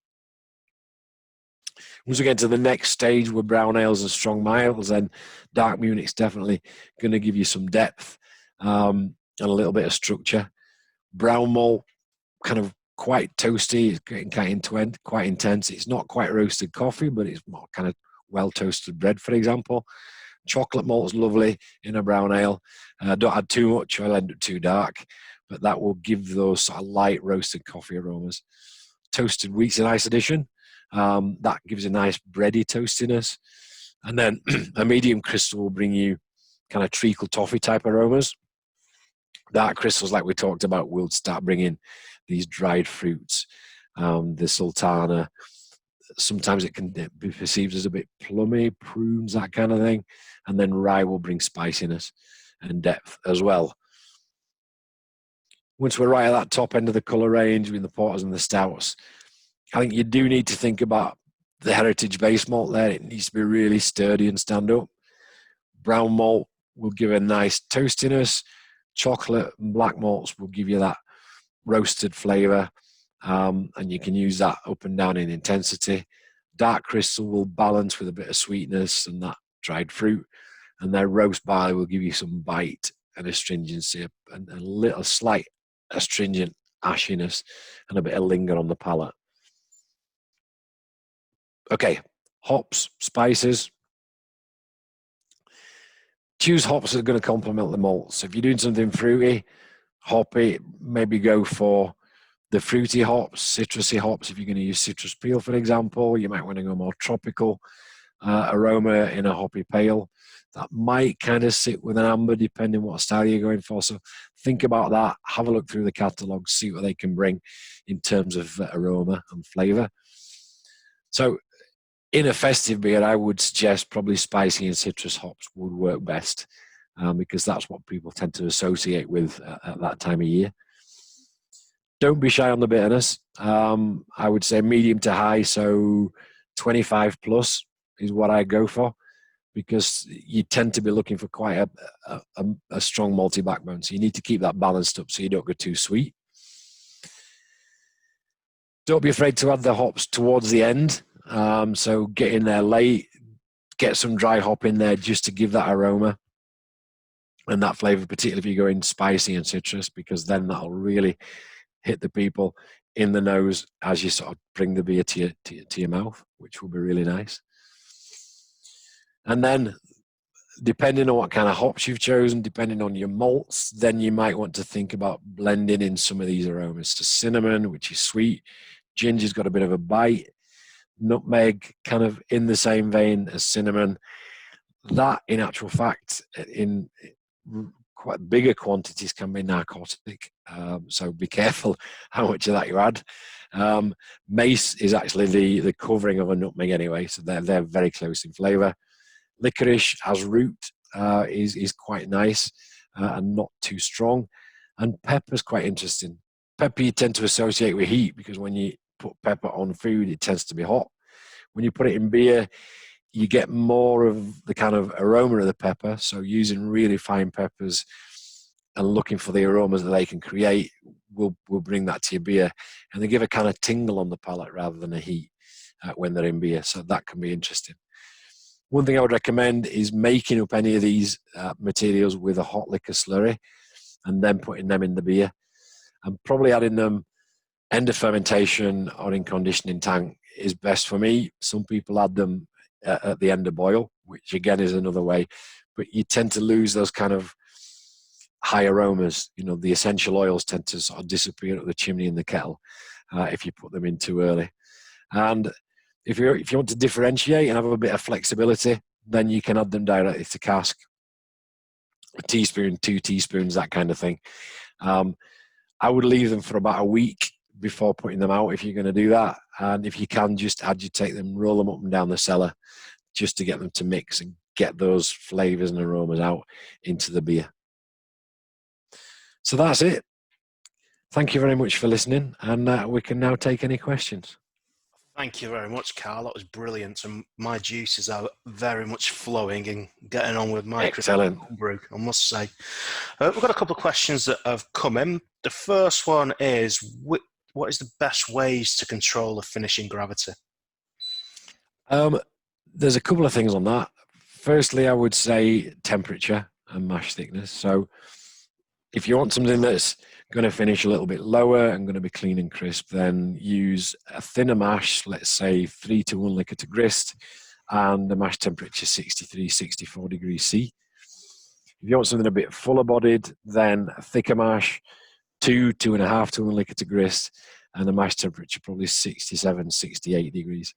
Once we get to the next stage with brown ales and strong milds, then dark Munich's definitely going to give you some depth and a little bit of structure. Brown malt, kind of quite toasty, it's getting quite intense. It's not quite roasted coffee, but it's more kind of well toasted bread, for example. Chocolate malt's lovely in a brown ale. Don't add too much, or it'll end up too dark, but that will give those sort of light roasted coffee aromas. Toasted wheat's a nice addition. That gives a nice bready toastiness. And then a medium crystal will bring you kind of treacle toffee type aromas. Dark crystals, like we talked about, will start bringing these dried fruits, the sultana, sometimes it can be perceived as a bit plummy, prunes, that kind of thing. And then rye will bring spiciness and depth as well. Once we're right at that top end of the colour range with the porters and the stouts, I think you do need to think about the heritage base malt there. It needs to be really sturdy and stand up. Brown malt will give a nice toastiness. Chocolate and black malts will give you that roasted flavour, and you can use that up and down in intensity. Dark crystal will balance with a bit of sweetness and that dried fruit, and then roast barley will give you some bite and astringency and a little slight astringent ashiness and a bit of linger on the palate. Okay, hops, spices. Choose hops that are going to complement the malts. So if you're doing something fruity, hoppy, maybe go for the fruity hops, citrusy hops. If you're going to use citrus peel, for example, you might want to go more tropical aroma in a hoppy pale. That might kind of sit with an amber, depending what style you're going for. So think about that. Have a look through the catalogue, see what they can bring in terms of aroma and flavour. So in a festive beer, I would suggest probably spicy and citrus hops would work best, because that's what people tend to associate with at that time of year. Don't be shy on the bitterness. I would say medium to high, so 25 plus is what I go for, because you tend to be looking for quite a strong malty backbone. So you need to keep that balanced up so you don't go too sweet. Don't be afraid to add the hops towards the end. So get in there late, get some dry hop in there just to give that aroma and that flavour, particularly if you're going spicy and citrus, because then that'll really hit the people in the nose as you sort of bring the beer to your mouth, which will be really nice. And then, depending on what kind of hops you've chosen, depending on your malts, then you might want to think about blending in some of these aromas. So cinnamon, which is sweet, ginger's got a bit of a bite, nutmeg kind of in the same vein as cinnamon. That, in actual fact, in quite bigger quantities can be narcotic, so be careful how much of that you add. Mace is actually the covering of a nutmeg anyway, so they're very close in flavour. Licorice as root is quite nice and not too strong. And pepper's quite interesting. Pepper you tend to associate with heat, because when you put pepper on food, it tends to be hot. When you put it in beer, you get more of the kind of aroma of the pepper. So using really fine peppers and looking for the aromas that they can create will bring that to your beer. And they give a kind of tingle on the palate rather than a heat when they're in beer. So that can be interesting. One thing I would recommend is making up any of these materials with a hot liquor slurry and then putting them in the beer, and probably adding them end of fermentation or in conditioning tank is best for me. Some people add them at the end of boil, which again is another way, but you tend to lose those kind of high aromas. You know, the essential oils tend to sort of disappear up the chimney in the kettle if you put them in too early. And if you want to differentiate and have a bit of flexibility, then you can add them directly to cask. A teaspoon, 2 teaspoons, that kind of thing. I would leave them for about a week before putting them out if you're going to do that. And if you can, just agitate them, roll them up and down the cellar just to get them to mix and get those flavours and aromas out into the beer. So that's it. Thank you very much for listening, and we can now take any questions. Thank you very much, Carl. That was brilliant. And my juices are very much flowing and getting on with my Excellent brew, I must say. We've got a couple of questions that have come in. The first one is, what is the best ways to control the finishing gravity? There's a couple of things on that. Firstly, I would say temperature and mash thickness. So if you want something that's going to finish a little bit lower and going to be clean and crisp, then use a thinner mash, let's say 3 to 1 litre to grist, and the mash temperature 63, 64 degrees C. If you want something a bit fuller bodied, then a thicker mash, 2.5 to 1 litre to grist, and the mash temperature probably 67, 68 degrees.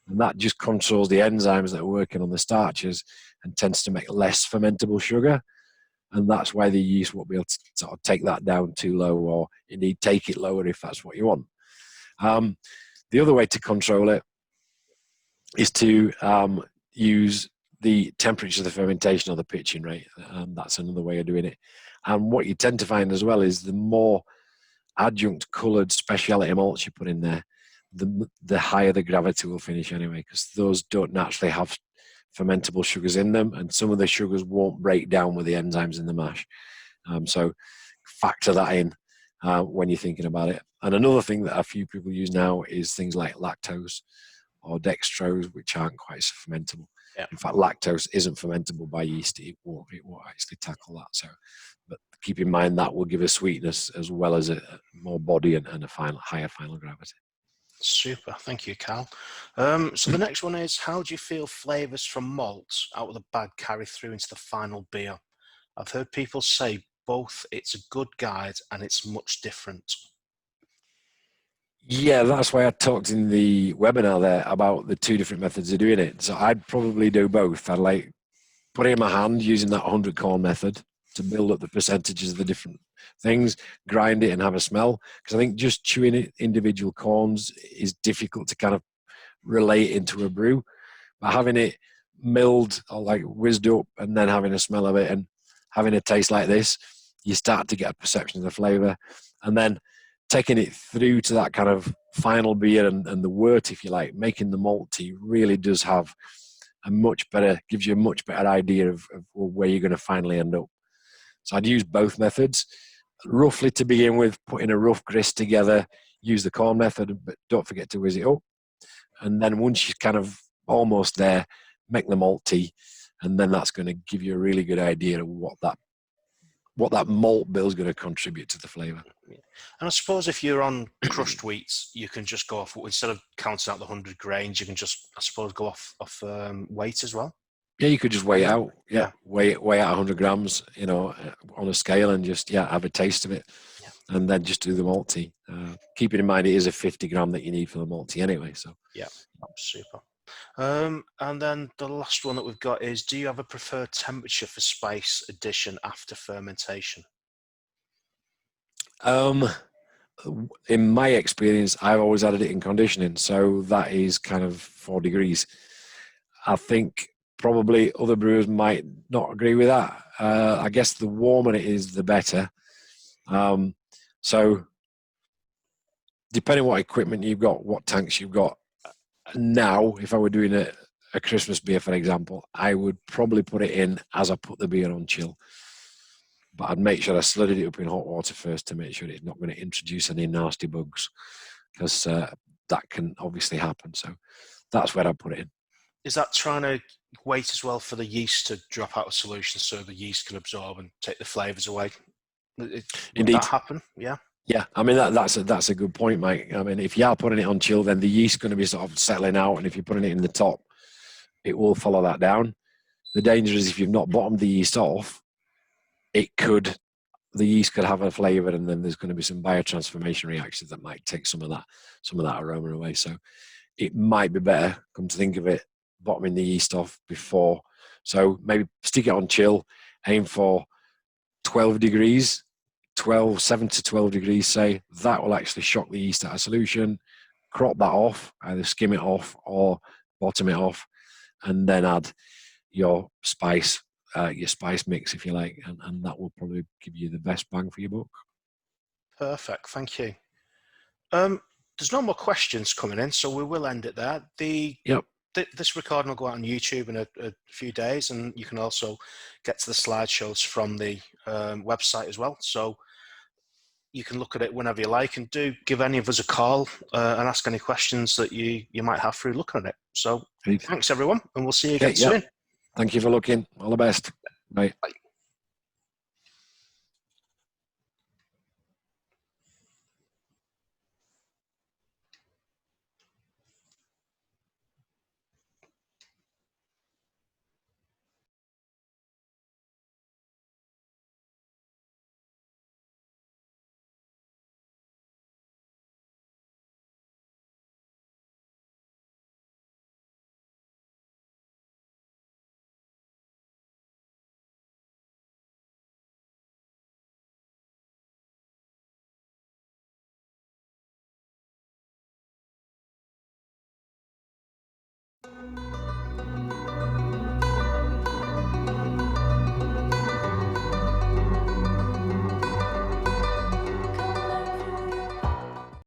And that just controls the enzymes that are working on the starches and tends to make less fermentable sugar. And that's why the yeast won't be able to sort of take that down too low, or indeed take it lower if that's what you want. The other way to control it is to use the temperature of the fermentation or the pitching rate. That's another way of doing it. And what you tend to find as well is the more adjunct coloured speciality malts you put in there, the higher the gravity will finish anyway, because those don't naturally have fermentable sugars in them, and some of the sugars won't break down with the enzymes in the mash. So factor that in when you're thinking about it. And another thing that a few people use now is things like lactose or dextrose, which aren't quite so fermentable. Yeah. In fact, lactose isn't fermentable by yeast. It won't actually tackle that. So, but keep in mind that will give a sweetness as well as a more body and a higher final gravity. Super, thank you, Cal. So the next one is, how do you feel flavours from malt out of the bag carry through into the final beer? I've heard people say both it's a good guide and it's much different. Yeah, that's why I talked in the webinar there about the two different methods of doing it. So I'd probably do both. I'd like put it in my hand using that 100 corn method to build up the percentages of the different things, grind it and have a smell. Because I think just chewing it, individual corns is difficult to kind of relate into a brew. But having it milled or like whizzed up and then having a smell of it and having a taste like this, you start to get a perception of the flavour. And then taking it through to that kind of final beer and the wort, if you like, making the malt tea really does have gives you a much better idea of where you're going to finally end up. So I'd use both methods. Roughly to begin with, putting a rough grist together, use the corn method, but don't forget to whiz it up. And then once you're kind of almost there, make the malt tea, and then that's going to give you a really good idea of what that malt bill is going to contribute to the flavour. And I suppose if you're on crushed wheats, you can just go off, instead of counting out the 100 grains, you can just, I suppose, go off weight as well. Yeah, you could just weigh it out. Yeah, weigh out 100 grams, on a scale, and just have a taste of it, and then just do the malt tea. Keeping in mind it is a 50 gram that you need for the malt tea anyway. So yeah, super. And then the last one that we've got is, do you have a preferred temperature for spice addition after fermentation? In my experience, I've always added it in conditioning, so that is kind of 4 degrees. I think probably other brewers might not agree with that. I guess the warmer it is, the better. So depending on what equipment you've got, what tanks you've got. Now, if I were doing a Christmas beer, for example, I would probably put it in as I put the beer on chill. But I'd make sure I slurred it up in hot water first to make sure it's not going to introduce any nasty bugs, because that can obviously happen. So that's where I put it in. Is that trying to wait as well for the yeast to drop out of solution so the yeast can absorb and take the flavours away? Would Indeed. that happen? Yeah. Yeah, I mean that's a good point, Mike. I mean, if you are putting it on chill, then the yeast is going to be sort of settling out, and if you're putting it in the top, it will follow that down. The danger is if you've not bottomed the yeast off, the yeast could have a flavour, and then there's going to be some biotransformation reactions that might take some of that aroma away. So it might be better, come to think of it, bottoming the yeast off before. So maybe stick it on chill, aim for 12 degrees. 7 to 12 degrees, say. That will actually shock the yeast out of solution. Crop that off, either skim it off or bottom it off, and then add your spice mix, if you like, and that will probably give you the best bang for your buck. Perfect, thank you. There's no more questions coming in, so we will end it there. This recording will go out on YouTube in a few days, and you can also get to the slideshows from the website as well. So you can look at it whenever you like, and do give any of us a call and ask any questions that you might have through looking at it. So thanks, everyone, and we'll see you again soon. Thank you for looking. All the best. Bye. Bye.